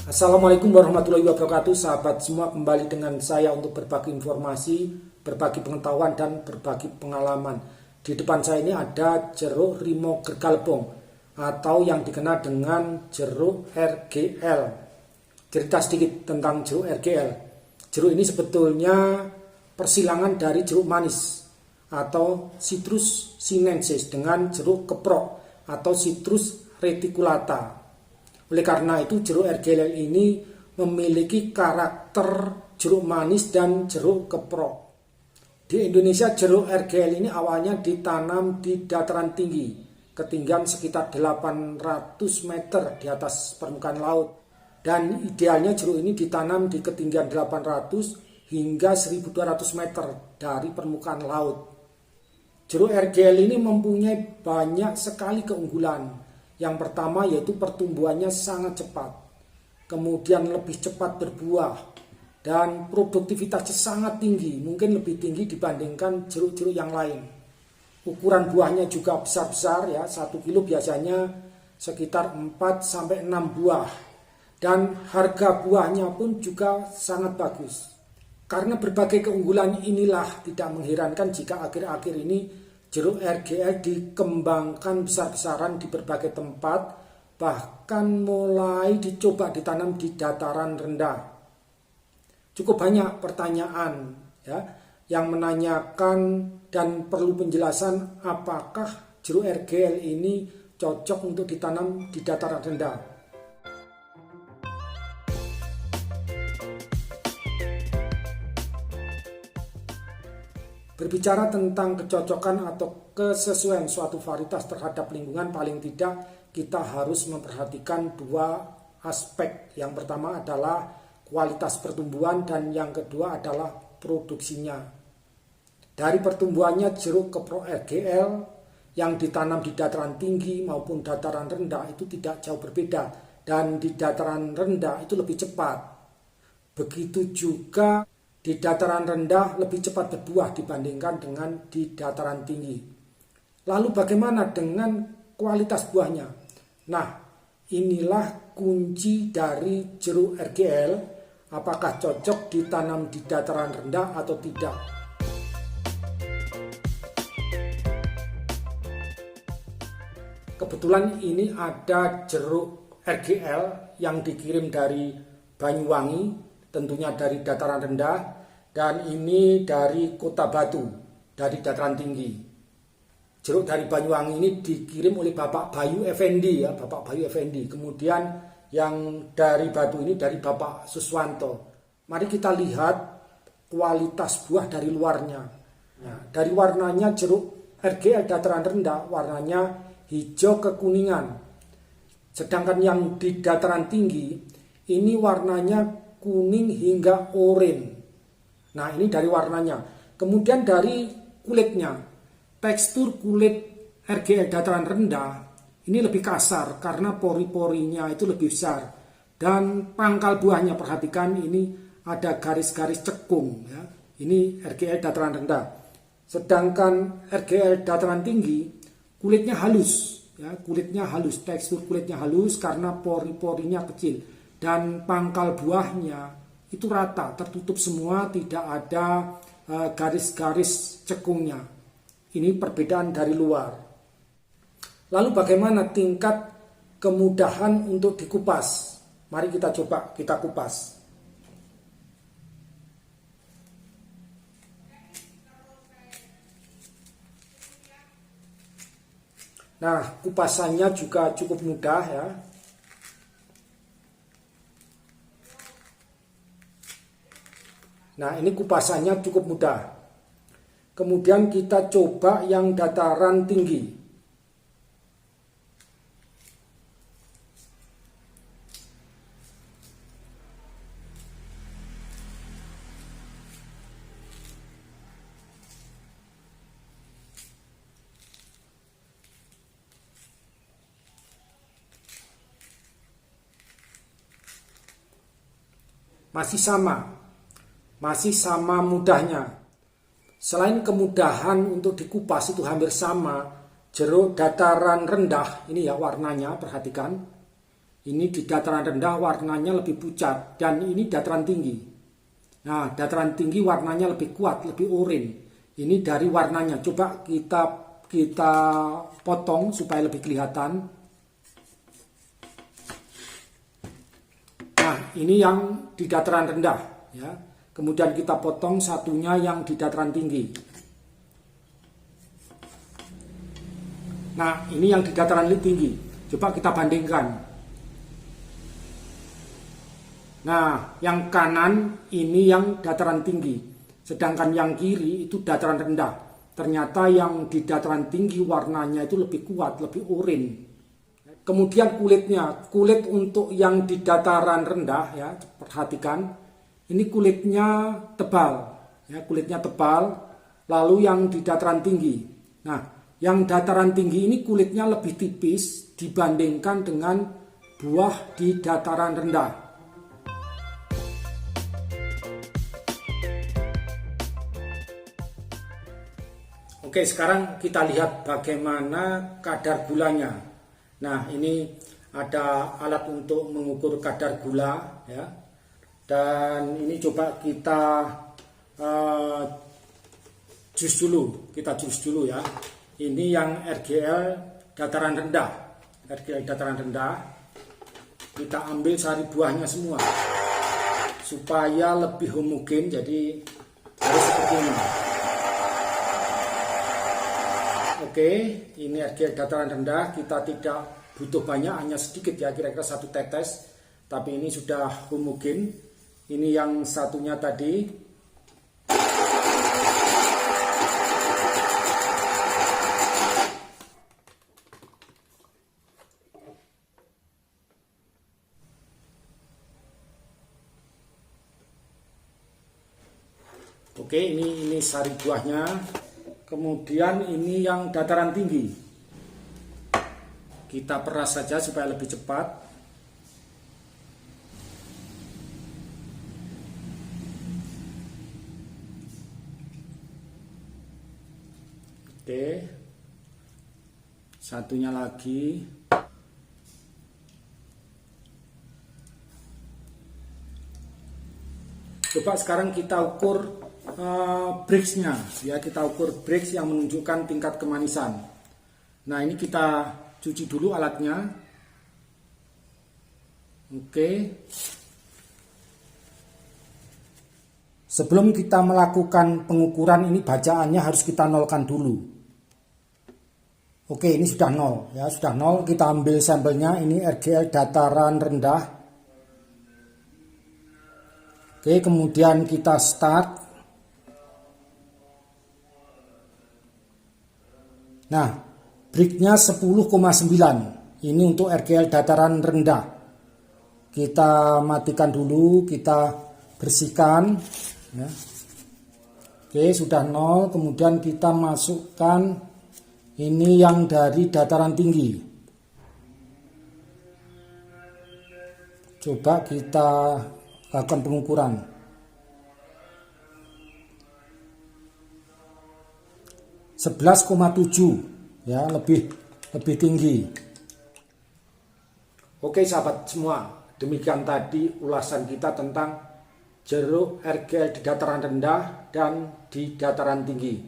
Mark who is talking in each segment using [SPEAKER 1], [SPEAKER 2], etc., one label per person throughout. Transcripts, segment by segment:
[SPEAKER 1] Assalamualaikum warahmatullahi wabarakatuh. Sahabat semua, kembali dengan saya untuk berbagi informasi, berbagi pengetahuan dan berbagi pengalaman. Di depan saya ini ada jeruk Rimo Gergalbong atau yang dikenal dengan jeruk RGL. Cerita sedikit tentang jeruk RGL. Jeruk ini sebetulnya persilangan dari jeruk manis atau Citrus sinensis dengan jeruk keprok atau Citrus reticulata. Oleh karena itu jeruk RGL ini memiliki karakter jeruk manis dan jeruk keprok. Di Indonesia jeruk RGL ini awalnya ditanam di dataran tinggi, ketinggian sekitar 800 meter di atas permukaan laut. Dan idealnya jeruk ini ditanam di ketinggian 800 hingga 1200 meter dari permukaan laut. Jeruk RGL ini mempunyai banyak sekali keunggulan. Yang pertama yaitu pertumbuhannya sangat cepat, kemudian lebih cepat berbuah, dan produktivitasnya sangat tinggi, mungkin lebih tinggi dibandingkan jeruk-jeruk yang lain. Ukuran buahnya juga besar-besar ya, 1 kilo biasanya sekitar 4-6 buah. Dan harga buahnya pun juga sangat bagus. Karena berbagai keunggulan inilah tidak mengherankan jika akhir-akhir ini jeruk RGL dikembangkan besar-besaran di berbagai tempat, bahkan mulai dicoba ditanam di dataran rendah. Cukup banyak pertanyaan ya, yang menanyakan dan perlu penjelasan apakah jeruk RGL ini cocok untuk ditanam di dataran rendah. Berbicara tentang kecocokan atau kesesuaian suatu varietas terhadap lingkungan, paling tidak kita harus memperhatikan dua aspek. Yang pertama adalah kualitas pertumbuhan dan yang kedua adalah produksinya. Dari pertumbuhannya jeruk keprok RGL yang ditanam di dataran tinggi maupun dataran rendah itu tidak jauh berbeda, dan di dataran rendah itu lebih cepat. Begitu juga di dataran rendah lebih cepat berbuah dibandingkan dengan di dataran tinggi. Lalu bagaimana dengan kualitas buahnya? Nah, inilah kunci dari jeruk RGL, apakah cocok ditanam di dataran rendah atau tidak. Kebetulan ini ada jeruk RGL yang dikirim dari Banyuwangi, tentunya dari dataran rendah, dan ini dari Kota Batu, dari dataran tinggi. Jeruk dari Banyuwangi ini dikirim oleh Bapak Bayu Effendi ya, Bapak Bayu Effendi. Kemudian yang dari Batu ini dari Bapak Suswanto. Mari kita lihat kualitas buah dari luarnya. Nah, dari warnanya jeruk RGL dataran rendah warnanya hijau kekuningan. Sedangkan yang di dataran tinggi ini warnanya kuning hingga oranye. Nah, ini dari warnanya. Kemudian dari kulitnya, tekstur kulit RGL dataran rendah ini lebih kasar karena pori-porinya itu lebih besar. Dan pangkal buahnya, perhatikan ini ada garis-garis cekung ya. Ini RGL dataran rendah. Sedangkan RGL dataran tinggi kulitnya halus ya, kulitnya halus, tekstur kulitnya halus karena pori-porinya kecil. Dan pangkal buahnya itu rata, tertutup semua, tidak ada garis-garis cekungnya. Ini perbedaan dari luar. Lalu bagaimana tingkat kemudahan untuk dikupas? Mari kita coba, kita kupas. Nah, kupasannya juga cukup mudah ya. Nah, ini kupasannya cukup mudah. Kemudian kita coba yang dataran tinggi. Masih sama mudahnya. Selain kemudahan untuk dikupas itu hampir sama, jeruk dataran rendah, ini ya warnanya, perhatikan. Ini di dataran rendah warnanya lebih pucat, dan ini dataran tinggi. Nah, dataran tinggi warnanya lebih kuat, lebih oranye. Ini dari warnanya. Coba kita potong supaya lebih kelihatan. Nah, ini yang di dataran rendah, ya. Kemudian kita potong satunya yang di dataran tinggi. Nah, ini yang di dataran tinggi. Coba kita bandingkan. Nah, yang kanan ini yang dataran tinggi, sedangkan yang kiri itu dataran rendah. Ternyata yang di dataran tinggi warnanya itu lebih kuat, lebih oranye. Kemudian kulit untuk yang di dataran rendah, ya, perhatikan, ini kulitnya tebal, ya, kulitnya tebal. Lalu yang di dataran tinggi, nah, yang dataran tinggi ini kulitnya lebih tipis dibandingkan dengan buah di dataran rendah. Oke, sekarang kita lihat bagaimana kadar gulanya. Nah, ini ada alat untuk mengukur kadar gula, ya. Dan ini coba kita jus dulu, ya. Ini yang RGL dataran rendah. RGL dataran rendah. Kita ambil sari buahnya semua supaya lebih homogen, jadi harus seperti ini. Oke, ini RGL dataran rendah, kita tidak butuh banyak, hanya sedikit ya, kira-kira 1 tetes. Tapi ini sudah homogen. Ini yang satunya tadi. Oke, ini sari buahnya. Kemudian ini yang dataran tinggi. Kita peras saja supaya lebih cepat. Oke. Satunya lagi. Coba sekarang kita ukur Brix-nya, ya, kita ukur Brix yang menunjukkan tingkat kemanisan. Nah, ini kita cuci dulu alatnya. Oke. Sebelum kita melakukan pengukuran, ini bacaannya harus kita nolkan dulu. Oke, ini sudah nol, ya, sudah nol. Kita ambil sampelnya, ini RGL dataran rendah. Oke, kemudian kita start. Nah, Brix-nya 10,9. Ini untuk RGL dataran rendah. Kita matikan dulu, kita bersihkan, ya. Oke, sudah nol. Kemudian kita masukkan ini yang dari dataran tinggi. Coba kita lakukan pengukuran. 11,7, ya, lebih tinggi. Oke sahabat semua, demikian tadi ulasan kita tentang jeruk RGL di dataran rendah dan di dataran tinggi.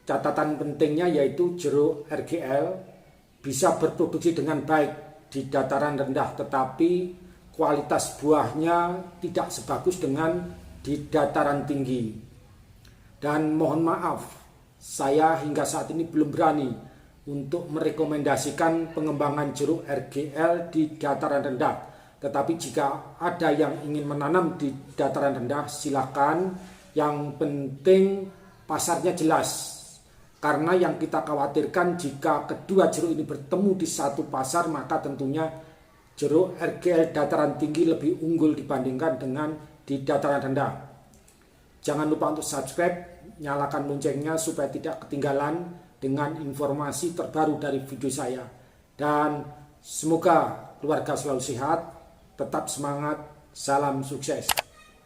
[SPEAKER 1] Catatan pentingnya yaitu jeruk RGL bisa berproduksi dengan baik di dataran rendah, tetapi kualitas buahnya tidak sebagus dengan di dataran tinggi. Dan mohon maaf, saya hingga saat ini belum berani untuk merekomendasikan pengembangan jeruk RGL di dataran rendah. Tetapi jika ada yang ingin menanam di dataran rendah, silakan. Yang penting pasarnya jelas. Karena yang kita khawatirkan jika kedua jeruk ini bertemu di satu pasar, maka tentunya jeruk RGL dataran tinggi lebih unggul dibandingkan dengan di dataran rendah. Jangan lupa untuk subscribe, nyalakan loncengnya supaya tidak ketinggalan dengan informasi terbaru dari video saya. Dan semoga keluarga selalu sehat, tetap semangat, salam sukses.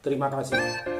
[SPEAKER 1] Terima kasih.